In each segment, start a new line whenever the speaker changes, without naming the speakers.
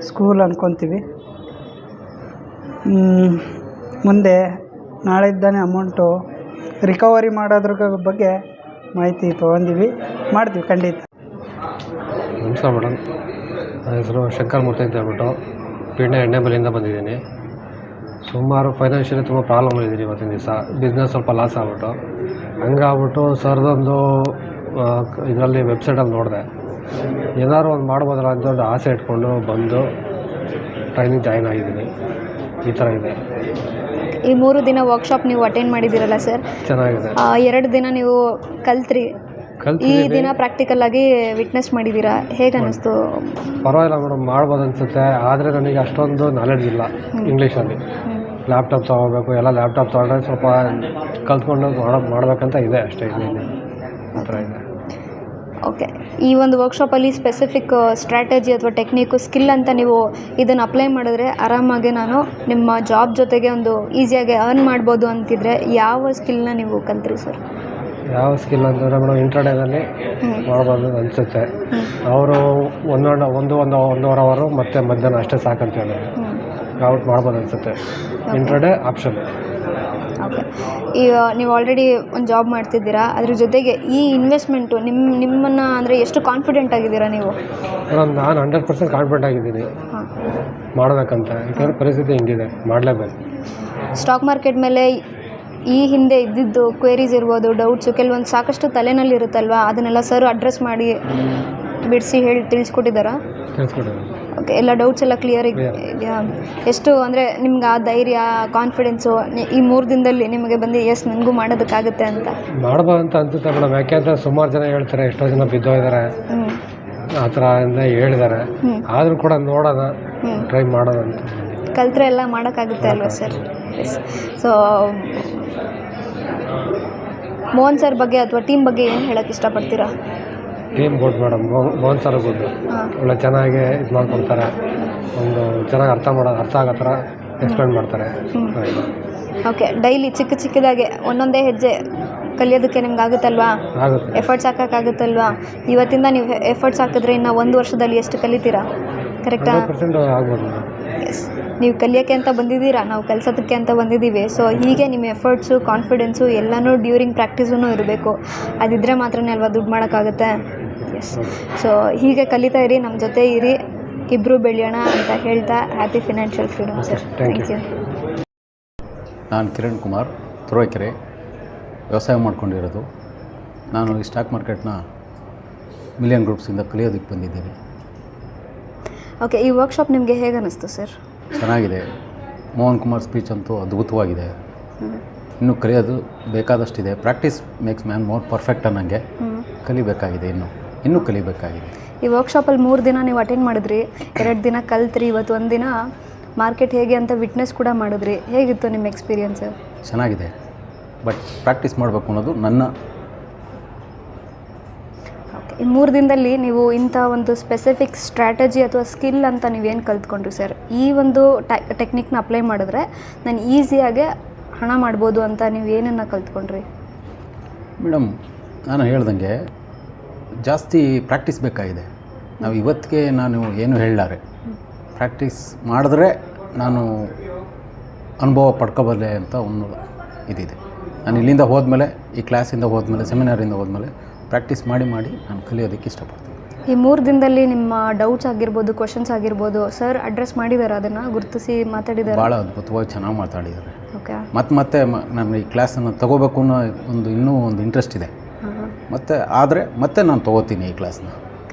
School ಅಂದ್ಕೊತೀವಿ. ಮುಂದೆ ನಾಳೆಯಿಂದನೇ amount recovery ಮಾಡೋದ್ರ ಬಗ್ಗೆ ಮಾಹಿತಿ ತೊಗೊಂಡಿವಿ, ಮಾಡ್ತೀವಿ ಖಂಡಿತ.
ನಮಸ್ಕಾರ ಮೇಡಮ್, ನನ್ನ ಹೆಸರು ಶಂಕರ್ ಮೂರ್ತಿ ಅಂತ ಹೇಳ್ಬಿಟ್ಟು ಪೀಣ್ಯ ಎಣ್ಣೆಬೆಲೆಯಿಂದ ಬಂದಿದ್ದೀನಿ. ಸುಮಾರು ಫೈನಾನ್ಷಿಯಲಿ ತುಂಬ ಪ್ರಾಬ್ಲಮ್ ಇದ್ದೀನಿ ಇವತ್ತಿನ ದಿವಸ. ಬಿಸ್ನೆಸ್ ಸ್ವಲ್ಪ ಲಾಸ್ ಆಗ್ಬಿಟ್ಟು ಹಂಗಾಗ್ಬಿಟ್ಟು ಸರ್ದೊಂದು ಇದರಲ್ಲಿ ವೆಬ್ಸೈಟಲ್ಲಿ ನೋಡಿದೆ, ಏನಾದ್ರು ಒಂದು ಮಾಡ್ಬೋದಲ್ಲ ಅಂತ ಒಂದು ಆಸೆ ಇಟ್ಕೊಂಡು ಬಂದು ಟ್ರೈನಿಂಗ್ ಜಾಯ್ನ್ ಆಗಿದ್ದೀನಿ. ಈ ಥರ ಇದೆ.
ಈ 3 ದಿನ ವರ್ಕ್ಶಾಪ್ ನೀವು ಅಟೆಂಡ್ ಮಾಡಿದ್ದೀರಲ್ಲ ಸರ್,
ಚೆನ್ನಾಗಿದೆ.
2 ದಿನ ನೀವು ಕಲ್ತ್ರಿ, ಈ ದಿನ ಪ್ರಾಕ್ಟಿಕಲ್ ಆಗಿ ವಿಟ್ನೆಸ್ ಮಾಡಿದ್ದೀರಾ, ಹೇಗೆ ಅನ್ನಿಸ್ತು?
ಪರವಾಗಿಲ್ಲ ಮೇಡಮ್, ಮಾಡ್ಬೋದು ಅನಿಸುತ್ತೆ. ಆದರೆ ನನಗೆ ಅಷ್ಟೊಂದು ನಾಲೆಡ್ಜ್ ಇಲ್ಲ ಇಂಗ್ಲೀಷಲ್ಲಿ. ಲ್ಯಾಪ್ಟಾಪ್ ತೊಗೋಬೇಕು, ಎಲ್ಲ ಲ್ಯಾಪ್ಟಾಪ್ ತೊಗೊಂಡ್ರೆ ಸ್ವಲ್ಪ ಕಲ್ತ್ಕೊಂಡು ಮಾಡಬೇಕಂತ ಇದೆ ಅಷ್ಟೇ. ಇದೆ ಆ ಥರ ಇದೆ.
ಓಕೆ, ಈ ಒಂದು ವರ್ಕ್ಶಾಪಲ್ಲಿ ಸ್ಪೆಸಿಫಿಕ್ ಸ್ಟ್ರಾಟಜಿ ಅಥವಾ ಟೆಕ್ನಿಕ್ಕು ಸ್ಕಿಲ್ ಅಂತ ನೀವು ಇದನ್ನು ಅಪ್ಲೈ ಮಾಡಿದ್ರೆ ಆರಾಮಾಗಿ ನಾನು ನಿಮ್ಮ ಜಾಬ್ ಜೊತೆಗೆ ಒಂದು ಈಸಿಯಾಗಿ ಅರ್ನ್ ಮಾಡ್ಬೋದು ಅಂತಿದ್ರೆ ಯಾವ ಸ್ಕಿಲ್ನ ನೀವು ಕಲ್ತ್ರಿ ಸರ್?
ಯಾವ ಸ್ಕಿಲ್ ಅಂತಂದರೆ ಮೇಡಮ್, ಇಂಟ್ರಡೇನಲ್ಲಿ ಮಾಡ್ಬೋದು ಅನಿಸುತ್ತೆ. ಅವರು ಒಂದೂವರೆ ಅವರು ಮತ್ತು ಮಧ್ಯಾಹ್ನ ಅಷ್ಟೇ ಸಾಕಂತ ಹೇಳಿದ್ರು. ಔಟ್ ಮಾಡ್ಬೋದು ಅನಿಸುತ್ತೆ. ಇಂಟ್ರಡೇ ಆಪ್ಷನ್.
ಓಕೆ, ಈಗ ನೀವು ಆಲ್ರೆಡಿ ಒಂದು ಜಾಬ್ ಮಾಡ್ತಿದ್ದೀರಾ, ಅದ್ರ ಜೊತೆಗೆ ಈ ಇನ್ವೆಸ್ಟ್ಮೆಂಟು ನಿಮ್ಮನ್ನು ಅಂದರೆ ಎಷ್ಟು ಕಾನ್ಫಿಡೆಂಟ್ ಆಗಿದ್ದೀರಾ ನೀವು?
ಮೇಡಮ್, ನಾನು 100% ಕಾನ್ಫಿಡೆಂಟ್ ಆಗಿದ್ದೀನಿ ಮಾಡಬೇಕಂತ. ಯಾಕಂದರೆ ಪರಿಸ್ಥಿತಿ ಹಿಂಗಿದೆ, ಮಾಡಲೇಬೇಕು.
ಸ್ಟಾಕ್ ಮಾರ್ಕೆಟ್ ಮೇಲೆ ಈ ಹಿಂದೆ ಇದ್ದಿದ್ದು ಕ್ವೇರೀಸ್ ಇರ್ಬೋದು, ಡೌಟ್ಸು ಕೆಲವೊಂದು ಸಾಕಷ್ಟು ತಲೆನಲ್ಲಿ ಇರುತ್ತಲ್ವ, ಅದನ್ನೆಲ್ಲ ಸರ್ ಅಡ್ರೆಸ್ ಮಾಡಿ ಬಿಡಿಸಿ ತಿಳಿಸ್ಕೊಟ್ಟಿದ್ದಾರಾ?
ತಿಳಿಸ್ಕೊಟ್ಟಿದ್ದಾರೆ.
ಓಕೆ, ಎಲ್ಲ ಡೌಟ್ಸ್ ಎಲ್ಲ ಕ್ಲಿಯರ್ ಇದೆಯಾ? ಎಷ್ಟು ಅಂದರೆ ನಿಮ್ಗೆ ಆ ಧೈರ್ಯ, ಕಾನ್ಫಿಡೆನ್ಸು ಈ 3 ದಿನದಲ್ಲಿ ನಿಮಗೆ ಬಂದು ಎಸ್ ನನಗೂ ಮಾಡೋದಕ್ಕಾಗುತ್ತೆ ಅಂತ
ಮಾಡ್ಬೋದು ಅಂತ ಅನಿಸುತ್ತೆ ಮೇಡಮ್. ಯಾಕೆಂದರೆ ಸುಮಾರು ಜನ ಹೇಳ್ತಾರೆ, ಎಷ್ಟೋ ಜನ ಬಿದ್ದೋಗಿದ್ದಾರೆ, ಆ ಥರ ಎಲ್ಲ ಹೇಳಿದ್ದಾರೆ. ಆದರೂ ಕೂಡ ನೋಡೋಣ, ಟ್ರೈ ಮಾಡೋಣ ಅಂತ.
ಕಲ್ತ್ರೆ ಎಲ್ಲ ಮಾಡೋಕ್ಕಾಗುತ್ತೆ ಅಲ್ವಾ sir? Yes. So Mohan sir ಬಗ್ಗೆ ಅಥವಾ ಟೀಮ್ ಬಗ್ಗೆ ಏನು ಹೇಳೋಕ್ಕೆ ಇಷ್ಟಪಡ್ತೀರಾ?
Team good madam, Mohan sir good. ಒಳ್ಳೆ ಚೆನ್ನಾಗಿ ಇದು ಮಾಡ್ಕೊಡ್ತಾರೆ, ಒಂದು ಚೆನ್ನಾಗಿ ಅರ್ಥ ಆಗೋ ಥರ ಎಕ್ಸ್ಪ್ಲೇನ್ ಮಾಡ್ತಾರೆ.
ಓಕೆ, ಡೈಲಿ ಚಿಕ್ಕದಾಗೆ ಒಂದೊಂದೇ ಹೆಜ್ಜೆ ಕಲಿಯೋದಕ್ಕೆ ನಿಮ್ಗೆ ಆಗುತ್ತಲ್ವಾ?
ಆಗುತ್ತೆ.
ಎಫರ್ಟ್ಸ್ ಹಾಕೋಕ್ಕಾಗುತ್ತಲ್ವಾ? ಇವತ್ತಿಂದ ನೀವು ಎಫರ್ಟ್ಸ್ ಹಾಕಿದ್ರೆ ಇನ್ನು 1 ವರ್ಷದಲ್ಲಿ ಎಷ್ಟು ಕಲಿತೀರಾ? ಕರೆಕ್ಟಾ?
100% ಆಗ್ಬೋದು.
ಎಸ್, ನೀವು ಕಲಿಯೋಕ್ಕೆ ಅಂತ ಬಂದಿದ್ದೀರಾ, ನಾವು ಕಲಿಸೋದಕ್ಕೆ ಅಂತ ಬಂದಿದ್ದೀವಿ. ಸೊ ಹೀಗೆ ನಿಮ್ಮ ಎಫರ್ಟ್ಸು, ಕಾನ್ಫಿಡೆನ್ಸು ಎಲ್ಲನೂ ಡ್ಯೂರಿಂಗ್ ಪ್ರಾಕ್ಟೀಸೂ ಇರಬೇಕು. ಅದಿದ್ದರೆ ಮಾತ್ರನೇ ಅಲ್ವಾ ದುಡ್ಡು ಮಾಡೋಕ್ಕಾಗುತ್ತೆ. ಎಸ್. ಸೊ ಹೀಗೆ ಕಲಿತಾ ಇರಿ, ನಮ್ಮ ಜೊತೆ ಇರಿ, ಇಬ್ಬರು ಬೆಳೆಯೋಣ ಅಂತ ಹೇಳ್ತಾ happy financial freedom sir. Thank you.
ನಾನು ಕಿರಣ್ ಕುಮಾರ್, ತುರುವೇಕೆರೆ, ವ್ಯವಸಾಯ ಮಾಡ್ಕೊಂಡಿರೋದು. ನಾನು ಈ ಸ್ಟಾಕ್ ಮಾರ್ಕೆಟ್ನ ಮಿಲಿಯನ್ ಗ್ರೂಪ್ಸಿಂದ ಕಲಿಯೋದಕ್ಕೆ ಬಂದಿದ್ದೀನಿ.
ಓಕೆ, ಈ ವರ್ಕ್ಶಾಪ್ ನಿಮಗೆ ಹೇಗೆ ಅನ್ನಿಸ್ತು ಸರ್?
ಚೆನ್ನಾಗಿದೆ. ಮೋಹನ್ ಕುಮಾರ್ ಸ್ಪೀಚ್ ಅಂತೂ ಅದ್ಭುತವಾಗಿದೆ. ಇನ್ನೂ ಕಲಿಯೋದು ಬೇಕಾದಷ್ಟಿದೆ. Practice makes man more perfect ಅನ್ನಂಗೆ ಕಲಿಬೇಕಾಗಿದೆ, ಇನ್ನೂ ಕಲಿಬೇಕಾಗಿದೆ.
ಈ ವರ್ಕ್ಶಾಪಲ್ಲಿ 3 ದಿನ ನೀವು ಅಟೆಂಡ್ ಮಾಡಿದ್ರಿ, 2 ದಿನ ಕಲ್ತ್ರಿ, ಇವತ್ತು 1 ದಿನ ಮಾರ್ಕೆಟ್ ಹೇಗೆ ಅಂತ ವಿಟ್ನೆಸ್ ಕೂಡ ಮಾಡಿದ್ರಿ. ಹೇಗಿತ್ತು ನಿಮ್ಮ ಎಕ್ಸ್ಪೀರಿಯನ್ಸ್?
ಚೆನ್ನಾಗಿದೆ, ಬಟ್ ಪ್ರಾಕ್ಟೀಸ್ ಮಾಡಬೇಕು ಅನ್ನೋದು ನನ್ನ.
ಓಕೆ, ಈ 3 ದಿನದಲ್ಲಿ ನೀವು ಇಂಥ ಒಂದು ಸ್ಪೆಸಿಫಿಕ್ ಸ್ಟ್ರಾಟಜಿ ಅಥವಾ ಸ್ಕಿಲ್ ಅಂತ ನೀವೇನು ಕಲ್ತ್ಕೊಂಡ್ರಿ ಸರ್? ಈ ಒಂದು ಟೆಕ್ನಿಕ್ನ ಅಪ್ಲೈ ಮಾಡಿದ್ರೆ ನಾನು ಈಸಿಯಾಗೆ ಹಣ ಮಾಡ್ಬೋದು ಅಂತ ನೀವು ಏನನ್ನು ಕಲ್ತ್ಕೊಂಡ್ರಿ?
ಮೇಡಮ್, ನಾನು ಹೇಳ್ದಂಗೆ ಜಾಸ್ತಿ ಪ್ರಾಕ್ಟೀಸ್ ಬೇಕಾಗಿದೆ. ನಾವು ಇವತ್ತಿಗೆ ನಾನು ಏನು ಹೇಳಲಾರೆ, ಪ್ರಾಕ್ಟೀಸ್ ಮಾಡಿದ್ರೆ ನಾನು ಅನುಭವ ಪಡ್ಕೋಬಲ್ಲೆ ಅಂತ ಒಂದು ಇದಿದೆ. ನಾನು ಇಲ್ಲಿಂದ ಹೋದ್ಮೇಲೆ, ಈ ಕ್ಲಾಸಿಂದ ಹೋದ್ಮೇಲೆ, ಸೆಮಿನಾರಿಂದ ಹೋದ್ಮೇಲೆ ಪ್ರಾಕ್ಟೀಸ್ ಮಾಡಿ ನಾನು ಕಲಿಯೋದಕ್ಕೆ ಇಷ್ಟಪಡ್ತೀನಿ.
ಈ 3 ದಿನದಲ್ಲಿ ನಿಮ್ಮ ಡೌಟ್ಸ್ ಆಗಿರ್ಬೋದು, ಕ್ವಶನ್ಸ್ ಆಗಿರ್ಬೋದು, ಸರ್ ಅಡ್ರೆಸ್ ಮಾಡಿದ್ದಾರೆ, ಅದನ್ನು ಗುರುತಿಸಿ ಮಾತಾಡಿದ್ದಾರೆ?
ಭಾಳ ಅದ್ಭುತವಾಗಿ ಚೆನ್ನಾಗಿ ಮಾತಾಡಿದ್ದಾರೆ.
ಓಕೆ,
ಮತ್ತೆ ನಾನು ಈ ಕ್ಲಾಸನ್ನು ತೊಗೋಬೇಕು ಅನ್ನೋ ಇನ್ನೂ ಒಂದು ಇಂಟ್ರೆಸ್ಟ್ ಇದೆ. ಮತ್ತೆ ನಾನು ತೊಗೋತೀನಿ ಈ ಕ್ಲಾಸ್ನ.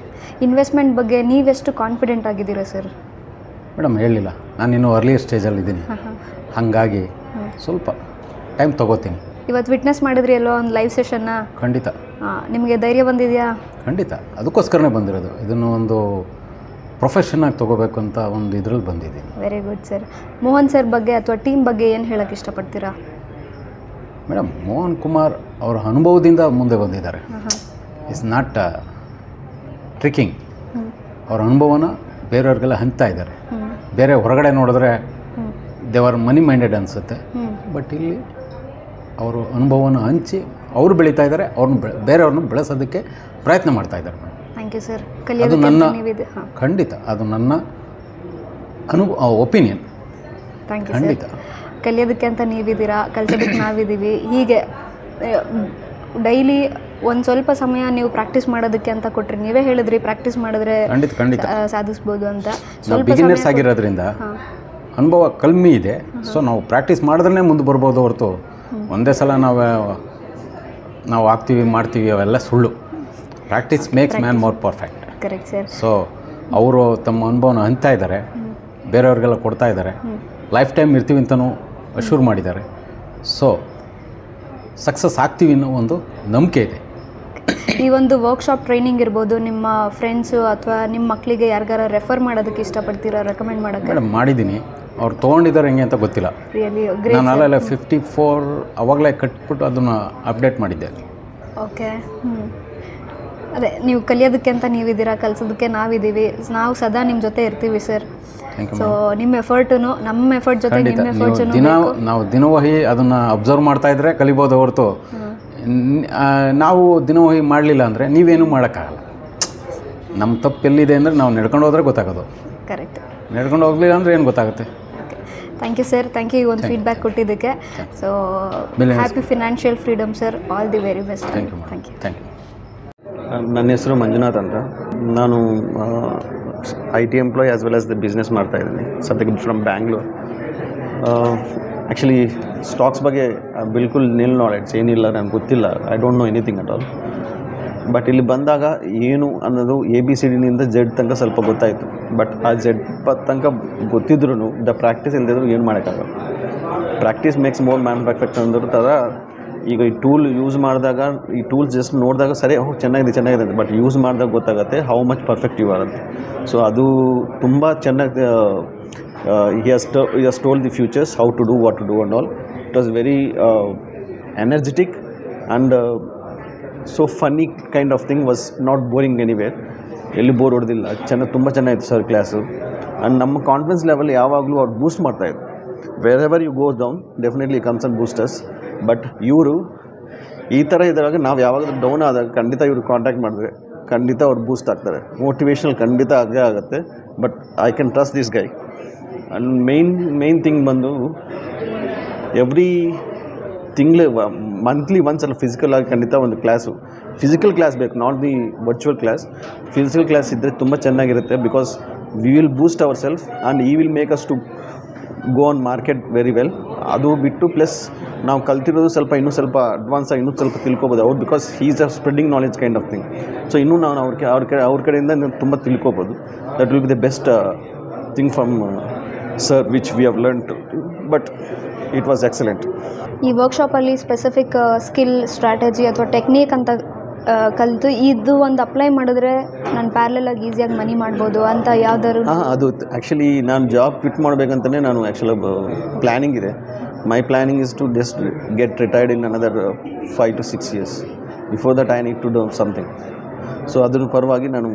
ಇನ್ವೆಸ್ಟ್ಮೆಂಟ್ ಬಗ್ಗೆ ನೀವೆಷ್ಟು ಕಾನ್ಫಿಡೆಂಟ್ ಆಗಿದ್ದೀರಾ ಸರ್?
ಮೇಡಮ್, ಹೇಳಿಲ್ಲ, ನಾನು ಇನ್ನೂ ಅರ್ಲಿಯರ್ ಸ್ಟೇಜಲ್ಲಿದ್ದೀನಿ. ಹಾಗಾಗಿ ಸ್ವಲ್ಪ ಟೈಮ್ ತೊಗೋತೀನಿ.
ಇವತ್ತು ವಿಟ್ನೆಸ್ ಮಾಡಿದ್ರಿ ಎಲ್ಲೋ ಒಂದು ಲೈವ್ ಸೆಷನ್ನ?
ಖಂಡಿತ.
ನಿಮಗೆ ಧೈರ್ಯ ಬಂದಿದೆಯಾ?
ಖಂಡಿತ, ಅದಕ್ಕೋಸ್ಕರನೇ ಬಂದಿರೋದು. ಇದನ್ನು ಒಂದು ಪ್ರೊಫೆಷನ್ನಾಗಿ ತೊಗೋಬೇಕು ಅಂತ ಒಂದು ಇದರಲ್ಲಿ ಬಂದಿದ್ದೀನಿ.
Very good sir. Mohan sir ಬಗ್ಗೆ ಅಥವಾ ಟೀಮ್ ಬಗ್ಗೆ ಏನು ಹೇಳೋಕ್ಕೆ ಇಷ್ಟಪಡ್ತೀರಾ?
ಮೇಡಮ್, ಮೋಹನ್ ಕುಮಾರ್ ಅವರ ಅನುಭವದಿಂದ ಮುಂದೆ ಬಂದಿದ್ದಾರೆ. It's not tricking. ಅವರ ಅನುಭವನ ಬೇರೆಯವ್ರಿಗೆಲ್ಲ ಹಂಚ್ತಾ ಇದ್ದಾರೆ. ಬೇರೆ ಹೊರಗಡೆ ನೋಡಿದ್ರೆ ದೇವರ್ ಮನಿ ಮೈಂಡೆಡ್ ಅನಿಸುತ್ತೆ. ಬಟ್ ಇಲ್ಲಿ ಅವರು ಅನುಭವನ ಹಂಚಿ ಅವರು ಬೆಳೀತಾ ಇದ್ದಾರೆ, ಬೇರೆಯವ್ರನ್ನ ಬೆಳೆಸೋದಕ್ಕೆ ಪ್ರಯತ್ನ ಮಾಡ್ತಾ ಇದ್ದಾರೆ.
Thank you sir.
ಅದು ನನ್ನ ಖಂಡಿತ ಅದು ನನ್ನ ಒಪಿನಿಯನ್.
ಥ್ಯಾಂಕ್ ಯು
ಖಂಡಿತ.
ಸರ್. ಕಲಿಯೋದಕ್ಕೆ ಅಂತ ನೀವಿದ್ದೀರಾ, ಕಲಿಸೋದಕ್ಕೆ ನಾವಿದ್ದೀವಿ. ಹೀಗೆ ಡೈಲಿ ಒಂದು ಸ್ವಲ್ಪ ಸಮಯ ನೀವು ಪ್ರಾಕ್ಟೀಸ್ ಮಾಡೋದಕ್ಕೆ ಅಂತ ಕೊಟ್ಟರೆ, ನೀವೇ ಹೇಳಿದ್ರಿ ಪ್ರಾಕ್ಟೀಸ್ ಮಾಡಿದ್ರೆ
ಖಂಡಿತ
ಸಾಧಿಸ್ಬೋದು ಅಂತ.
ನಾವು ಬಿಗಿನರ್ಸ್ ಆಗಿರೋದ್ರಿಂದ ಅನುಭವ ಕಮ್ಮಿ ಇದೆ. ಸೊ ನಾವು ಪ್ರಾಕ್ಟೀಸ್ ಮಾಡಿದ್ರೆ ಮುಂದೆ ಬರ್ಬೋದು ಹೊರತು ಒಂದೇ ಸಲ ನಾವು ಆಗ್ತೀವಿ ಮಾಡ್ತೀವಿ ಅವೆಲ್ಲ ಸುಳ್ಳು. Practice makes man more perfect.
Correct sir.
So ಅವರು ತಮ್ಮ ಅನುಭವನ ಹಂಚ್ತಾ ಇದ್ದಾರೆ, ಬೇರೆಯವ್ರಿಗೆಲ್ಲ ಕೊಡ್ತಾ ಇದ್ದಾರೆ, ಲೈಫ್ ಟೈಮ್ ಇರ್ತೀವಿ ಅಂತಲೂ ಅಶ್ಯೂರ್ ಮಾಡಿದ್ದಾರೆ. ಸೊ ಸಕ್ಸಸ್ ಆಗ್ತೀವಿ ಅನ್ನೋ ಒಂದು ನಂಬಿಕೆ ಇದೆ.
ಈ ಒಂದು ವರ್ಕ್ಶಾಪ್ ಟ್ರೈನಿಂಗ್ ಇರ್ಬೋದು, ನಿಮ್ಮ ಫ್ರೆಂಡ್ಸು ಅಥವಾ ನಿಮ್ಮ ಮಕ್ಕಳಿಗೆ ಯಾರಿಗಾರ ರೆಫರ್ ಮಾಡೋದಕ್ಕೆ ಇಷ್ಟಪಡ್ತೀರಾ, ರೆಕಮೆಂಡ್ ಮಾಡೋಕ್ಕೆ?
ಮೇಡಮ್ ಮಾಡಿದ್ದೀನಿ, ಅವ್ರು ತೊಗೊಂಡಿದ್ದಾರೆ ಹೆಂಗೆ ಅಂತ ಗೊತ್ತಿಲ್ಲ.
ರಿಯಲಿ
ನಾನು ಅಲ್ಲೆಲ್ಲ 54 ಅವಾಗಲೇ ಕಟ್ಬಿಟ್ಟು ಅದನ್ನು ಅಪ್ಡೇಟ್ ಮಾಡಿದ್ದೆ.
ಓಕೆ. ಅದೇ ನೀವು ಕಲಿಯೋದಕ್ಕೆ ಅಂತ ನೀವಿದ್ದೀರಾ, ಕಲಿಸೋದಕ್ಕೆ ನಾವಿದ್ದೀವಿ. ನಾವು ಸದಾ ನಿಮ್ಮ ಜೊತೆ ಇರ್ತೀವಿ ಸರ್. ಸೊ ನಿಮ್ಮ ಎಫರ್ಟು ನಮ್ಮ ಎಫರ್ಟ್ ಜೊತೆ ನಿಮ್ಮ ಎಫರ್ಟ್ಸು
ನಾವು ದಿನವಹಿ ಅದನ್ನು ಅಬ್ಸರ್ವ್ ಮಾಡ್ತಾ ಇದ್ರೆ ಕಲಿಬೋದು ಹೊರತು ನಾವು ದಿನವಹಿ ಮಾಡಲಿಲ್ಲ ಅಂದರೆ ನೀವೇನು ಮಾಡೋಕ್ಕಾಗಲ್ಲ. ನಮ್ಮ ತಪ್ಪು ಎಲ್ಲಿದೆ ಅಂದರೆ ನಾವು ನಡ್ಕೊಂಡು ಹೋದ್ರೆ ಗೊತ್ತಾಗೋದು.
ಕರೆಕ್ಟ್.
ನಡ್ಕೊಂಡು ಹೋಗಲಿಲ್ಲ ಅಂದರೆ ಏನು ಗೊತ್ತಾಗುತ್ತೆ.
Thank you sir. Thank you ಈ ಒಂದು ಫೀಡ್ಬ್ಯಾಕ್ ಕೊಟ್ಟಿದ್ದಕ್ಕೆ. So happy financial freedom sir. All the very best.
Thank you.
Thank you.
ನನ್ನ ಹೆಸರು ಮಂಜುನಾಥ್ ಅಂತ. ನಾನು IT employee as well as the business ಮಾಡ್ತಾಯಿದ್ದೀನಿ ಸದ್ಯಕ್ಕೆ ಫ್ರಮ್ ಬ್ಯಾಂಗ್ಳೂರ್. ಆ್ಯಕ್ಚುಲಿ ಸ್ಟಾಕ್ಸ್ ಬಗ್ಗೆ ಬಿಲ್ಕುಲ್ ನಿಲ್ ನಾಲೆಡ್ಜ್ ಏನಿಲ್ಲ, ನನಗೆ ಗೊತ್ತಿಲ್ಲ. I don't know anything at all. But ಇಲ್ಲಿ ಬಂದಾಗ ಏನು ಅನ್ನೋದು ABCD ನಿಂದ Z ತನಕ ಸ್ವಲ್ಪ ಗೊತ್ತಾಯಿತು. ಬಟ್ ಆ Z ತನಕ ಗೊತ್ತಿದ್ರೂ ದ ಪ್ರಾಕ್ಟೀಸ್ ಇಲ್ಲದಿದ್ರು ಏನು ಮಾಡೋಕ್ಕಾಗಲ್ಲ. Practice makes more man perfect ಅಂದ್ರ ಥರ ಈಗ ಈ ಟೂಲ್ ಯೂಸ್ ಮಾಡಿದಾಗ, ಈ ಟೂಲ್ಸ್ ಜಸ್ಟ್ ನೋಡಿದಾಗ ಸರಿ ಚೆನ್ನಾಗಿದೆ ಅಂತ, ಬಟ್ ಯೂಸ್ ಮಾಡಿದಾಗ ಗೊತ್ತಾಗುತ್ತೆ how much perfect you are ಅಂತ. ಸೊ ಅದು ತುಂಬ ಚೆನ್ನಾಗಿ he has told the futures how to do, what to do and all. It was very energetic and so funny kind of thing, was not boring anywhere. ಎಲ್ಲಿ bore ಹೊಡೆದಿಲ್ಲ. ತುಂಬ ಚೆನ್ನಾಗಿತ್ತು sir class. And ನಮ್ಮ confidence level ಯಾವಾಗಲೂ ಅವ್ರು boost ಮಾಡ್ತಾಯಿದ್ರು. Wherever you go down definitely comes and boosters. But ಇವರು ಈ ಥರ ಇದ್ದಾಗ ನಾವು ಯಾವಾಗಲೂ ಡೌನ್ ಆದಾಗ ಖಂಡಿತ ಇವರು ಕಾಂಟ್ಯಾಕ್ಟ್ ಮಾಡಿದ್ರೆ ಖಂಡಿತ ಅವ್ರು ಬೂಸ್ಟ್ ಆಗ್ತಾರೆ. ಮೋಟಿವೇಶ್ನಲ್ ಖಂಡಿತ ಆಗೇ ಆಗುತ್ತೆ. But I can trust this guy. And main thing ಬಂದು ಎವ್ರಿ ತಿಂಗಳು ಮಂತ್ಲಿ ಒನ್ಸ್ ಅಲ್ಲ ಫಿಸಿಕಲ್ ಆಗಿ ಖಂಡಿತ ಒಂದು ಕ್ಲಾಸು, ಫಿಸಿಕಲ್ ಕ್ಲಾಸ್ ಬೇಕು, not the virtual class. Physical class ಇದ್ದರೆ ತುಂಬ ಚೆನ್ನಾಗಿರುತ್ತೆ. Because we will boost our self and ಈ will make us to go on market very well. ಅದು ಬಿಟ್ಟು ಪ್ಲಸ್ ನಾವು ಕಲ್ತಿರೋದು ಸ್ವಲ್ಪ ಇನ್ನೂ ಸ್ವಲ್ಪ ಅಡ್ವಾನ್ಸ್ ಆಗಿ ಇನ್ನೂ ಸ್ವಲ್ಪ ತಿಳ್ಕೊಬೋದು ಅವ್ರು. Because is are spreading knowledge kind of thing. So ಇನ್ನೂ ನಾವು ಅವ್ರ ಕಡೆಯಿಂದ ತುಂಬ ತಿಳ್ಕೊಬೋದು. That will be the best thing from sir which we have learn to. But it was excellent.
ಈ ವರ್ಕ್ಶಾಪಲ್ಲಿ ಸ್ಪೆಸಿಫಿಕ್ ಸ್ಕಿಲ್, ಸ್ಟ್ರಾಟಜಿ ಅಥವಾ ಟೆಕ್ನಿಕ್ ಅಂತ ಕಲಿತು ಇದು ಒಂದು ಅಪ್ಲೈ ಮಾಡಿದ್ರೆ ನಾನು ಪ್ಯಾರಲಾಗಿ ಈಸಿಯಾಗಿ ಮನಿ ಮಾಡ್ಬೋದು ಅಂತ ಯಾವ್ದಾದ್ರು?
ಅದು ಆ್ಯಕ್ಚುಲಿ ನಾನು ಜಾಬ್ ಕ್ವಿಟ್ ಮಾಡಬೇಕಂತಲೇ ನಾನು ಆ್ಯಕ್ಚುಲಿ ಪ್ಲ್ಯಾನಿಂಗ್ ಇದೆ. My planning is to just get retired in another 5 to 6 years. Before that I need to do something. So ಅದ್ರ ಪರವಾಗಿ ನಾನು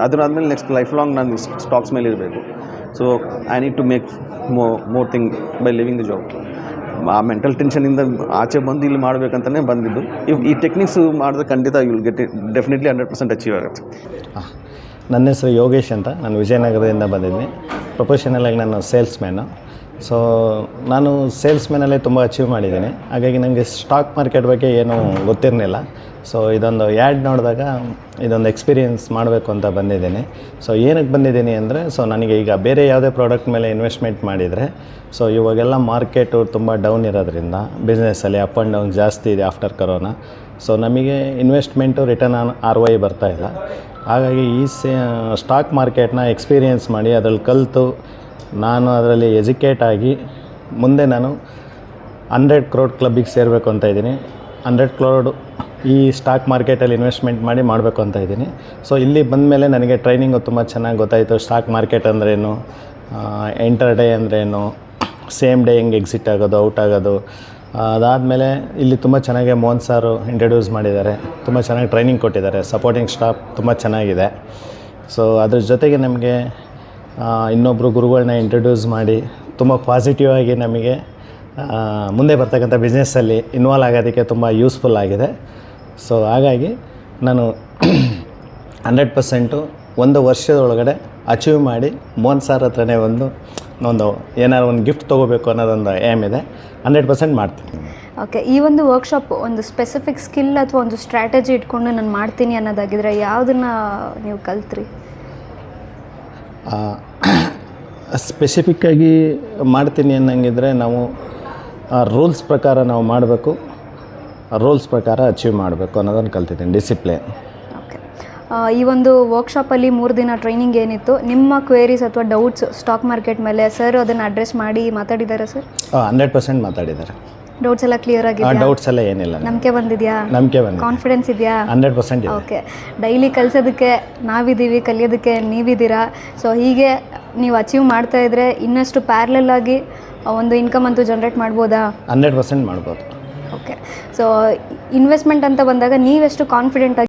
ಅದರಾದಮೇಲೆ ನೆಕ್ಸ್ಟ್ ಲೈಫ್ ಲಾಂಗ್ ನಾನು ಸ್ಟಾಕ್ಸ್ ಮೇಲೆ ಇರಬೇಕು. So I need to make more thing by leaving the job. ಆ mental ಟೆನ್ಷನಿಂದ ಆಚೆ ಬಂದು ಇಲ್ಲಿ ಮಾಡಬೇಕಂತಲೇ ಬಂದಿದ್ದು. ಈ ಟೆಕ್ನಿಕ್ಸ್ ಮಾಡಿದ್ರೆ ಖಂಡಿತ you will get it definitely 100% achieve ಆಗುತ್ತೆ.
ನನ್ನ ಹೆಸರು ಯೋಗೇಶ್ ಅಂತ. ನಾನು ವಿಜಯನಗರದಿಂದ ಬಂದಿದ್ದೀನಿ. ಪ್ರೊಫೆಷನಲಾಗಿ ನಾನು ಸೇಲ್ಸ್ಮ್ಯಾನು. ಸೊ ನಾನು ಸೇಲ್ಸ್ಮ್ಯಾನಲ್ಲೇ ತುಂಬ ಅಚೀವ್ ಮಾಡಿದ್ದೀನಿ. ಹಾಗಾಗಿ ನನಗೆ ಸ್ಟಾಕ್ ಮಾರ್ಕೆಟ್ ಬಗ್ಗೆ ಏನೂ ಗೊತ್ತಿರಲಿಲ್ಲ. ಸೊ ಇದೊಂದು ಆ್ಯಡ್ ನೋಡಿದಾಗ ಇದೊಂದು ಎಕ್ಸ್ಪೀರಿಯೆನ್ಸ್ ಮಾಡಬೇಕು ಅಂತ ಬಂದಿದ್ದೀನಿ. ಸೊ ಏನಕ್ಕೆ ಬಂದಿದ್ದೀನಿ ಅಂದರೆ, ಸೊ ನನಗೆ ಈಗ ಬೇರೆ ಯಾವುದೇ ಪ್ರಾಡಕ್ಟ್ ಮೇಲೆ ಇನ್ವೆಸ್ಟ್ಮೆಂಟ್ ಮಾಡಿದರೆ, ಸೊ ಇವಾಗೆಲ್ಲ ಮಾರ್ಕೆಟು ತುಂಬ ಡೌನ್ ಇರೋದ್ರಿಂದ ಬಿಸ್ನೆಸ್ಸಲ್ಲಿ ಅಪ್ ಆ್ಯಂಡ್ ಡೌನ್ ಜಾಸ್ತಿ ಇದೆ ಆಫ್ಟರ್ ಕರೋನಾ. ಸೊ ನಮಗೆ ಇನ್ವೆಸ್ಟ್ಮೆಂಟು ರಿಟರ್ನ್ ಆನ್ ROI ಬರ್ತಾಯಿಲ್ಲ. ಹಾಗಾಗಿ ಈ ಸ್ಟಾಕ್ ಮಾರ್ಕೆಟ್ನ ಎಕ್ಸ್ಪೀರಿಯೆನ್ಸ್ ಮಾಡಿ ಅದರಲ್ಲಿ ಕಲಿತು ನಾನು ಅದರಲ್ಲಿ ಎಜುಕೇಟ್ ಆಗಿ ಮುಂದೆ ನಾನು 100 crore ಕ್ಲಬ್ಬಿಗೆ ಸೇರಬೇಕು ಅಂತ ಇದ್ದೀನಿ. 100 crore ಈ ಸ್ಟಾಕ್ ಮಾರ್ಕೆಟಲ್ಲಿ ಇನ್ವೆಸ್ಟ್ಮೆಂಟ್ ಮಾಡಬೇಕು ಅಂತ ಇದ್ದೀನಿ. ಸೊ ಇಲ್ಲಿ ಬಂದಮೇಲೆ ನನಗೆ ಟ್ರೈನಿಂಗು ತುಂಬ ಚೆನ್ನಾಗಿ ಗೊತ್ತಾಯಿತು. ಸ್ಟಾಕ್ ಮಾರ್ಕೆಟ್ ಅಂದ್ರೇನು, ಎಂಟರ್ ಡೇ ಅಂದ್ರೇನು, ಸೇಮ್ ಡೇ ಹೆಂಗೆ ಎಕ್ಸಿಟ್ ಆಗೋದು, ಔಟ್ ಆಗೋದು. ಅದಾದಮೇಲೆ ಇಲ್ಲಿ ತುಂಬ ಚೆನ್ನಾಗಿ ಮೋಹನ್ ಸಾರು ಇಂಟ್ರಡ್ಯೂಸ್ ಮಾಡಿದ್ದಾರೆ. ತುಂಬ ಚೆನ್ನಾಗಿ ಟ್ರೈನಿಂಗ್ ಕೊಟ್ಟಿದ್ದಾರೆ. ಸಪೋರ್ಟಿಂಗ್ ಸ್ಟಾಫ್ ತುಂಬ ಚೆನ್ನಾಗಿದೆ. ಸೊ ಅದ್ರ ಜೊತೆಗೆ ನಮಗೆ ಇನ್ನೊಬ್ಬರು ಗುರುಗಳನ್ನ ಇಂಟ್ರಡ್ಯೂಸ್ ಮಾಡಿ ತುಂಬ ಪಾಸಿಟಿವ್ ಆಗಿ ನಮಗೆ ಮುಂದೆ ಬರ್ತಕ್ಕಂಥ ಬಿಸ್ನೆಸ್ಸಲ್ಲಿ ಇನ್ವಾಲ್ವ್ ಆಗೋದಕ್ಕೆ ತುಂಬ ಯೂಸ್ಫುಲ್ ಆಗಿದೆ. ಸೊ ಹಾಗಾಗಿ ನಾನು 100% 1 ವರ್ಷದೊಳಗಡೆ ಅಚೀವ್ ಮಾಡಿ ಮೋಹನ್ ಸರ್ ಹತ್ರನೇ ಒಂದು ಏನಾದ್ರು ಒಂದು ಗಿಫ್ಟ್ ತೊಗೋಬೇಕು ಅನ್ನೋದೊಂದು ಏಮ್ ಇದೆ. 100% ಮಾಡ್ತೀನಿ.
ಓಕೆ, ಈ ಒಂದು ವರ್ಕ್ಶಾಪ್ ಒಂದು ಸ್ಪೆಸಿಫಿಕ್ ಸ್ಕಿಲ್ ಅಥವಾ ಒಂದು ಸ್ಟ್ರಾಟಜಿ ಇಟ್ಕೊಂಡು ನಾನು ಮಾಡ್ತೀನಿ ಅನ್ನೋದಾಗಿದ್ರೆ ಯಾವುದನ್ನು ನೀವು ಕಲ್ತ್ರಿ?
ಸ್ಪೆಸಿಫಿಕ್ಕಾಗಿ ಮಾಡ್ತೀನಿ ಅನ್ನಂಗಿದ್ರೆ ನಾವು ರೂಲ್ಸ್ ಪ್ರಕಾರ ನಾವು ಮಾಡಬೇಕು, ರೂಲ್ಸ್ ಪ್ರಕಾರ ಅಚೀವ್ ಮಾಡಬೇಕು ಅನ್ನೋದನ್ನು ಕಲ್ತಿದ್ದೀನಿ. ಡಿಸಿಪ್ಲಿನ್.
ಓಕೆ, ಈ ಒಂದು ವರ್ಕ್ಶಾಪಲ್ಲಿ 3 ದಿನ ಟ್ರೈನಿಂಗ್ ಏನಿತ್ತು, ನಿಮ್ಮ ಕ್ವೇರೀಸ್ ಅಥವಾ ಡೌಟ್ಸ್ ಸ್ಟಾಕ್ ಮಾರ್ಕೆಟ್ ಮೇಲೆ ಸರ್ ಅದನ್ನು ಅಡ್ರೆಸ್ ಮಾಡಿ ಮಾತಾಡಿದ್ದಾರೆ ಸರ್?
100% ಮಾತಾಡಿದ್ದಾರೆ.
ಡೌಟ್ಸ್ ಎಲ್ಲ ಕ್ಲಿಯರ್ ಆಗಿದೆ?
ಡೌಟ್ಸ್ ಎಲ್ಲ ಏನಿಲ್ಲ.
ನಂಬಿಕೆ ಬಂದಿದೆಯಾ?
ನಂಬಿಕೆ ಬಂದಿದೆ.
ಕಾನ್ಫಿಡೆನ್ಸ್ ಇದೆಯಾ?
100% ಇದೆ.
ಓಕೆ, ಡೈಲಿ ಕಲಿಸೋದಕ್ಕೆ ನಾವಿದ್ದೀವಿ, ಕಲಿಯೋದಕ್ಕೆ ನೀವಿದ್ದೀರಾ. ಸೊ ಹೀಗೆ ನೀವು ಅಚೀವ್ ಮಾಡ್ತಾ ಇದ್ದರೆ ಇನ್ನಷ್ಟು ಪ್ಯಾರಲಲ್ ಆಗಿ ಒಂದು ಇನ್ಕಮ್ ಅಂತೂ ಜನ್ರೇಟ್ ಮಾಡ್ಬೋದಾ?
100% ಮಾಡ್ಬೋದು.
ಓಕೆ, ಸೊ ಇನ್ವೆಸ್ಟ್ಮೆಂಟ್ ಅಂತ ಬಂದಾಗ ನೀವೆಷ್ಟು ಕಾನ್ಫಿಡೆಂಟ್ ಆಗಿ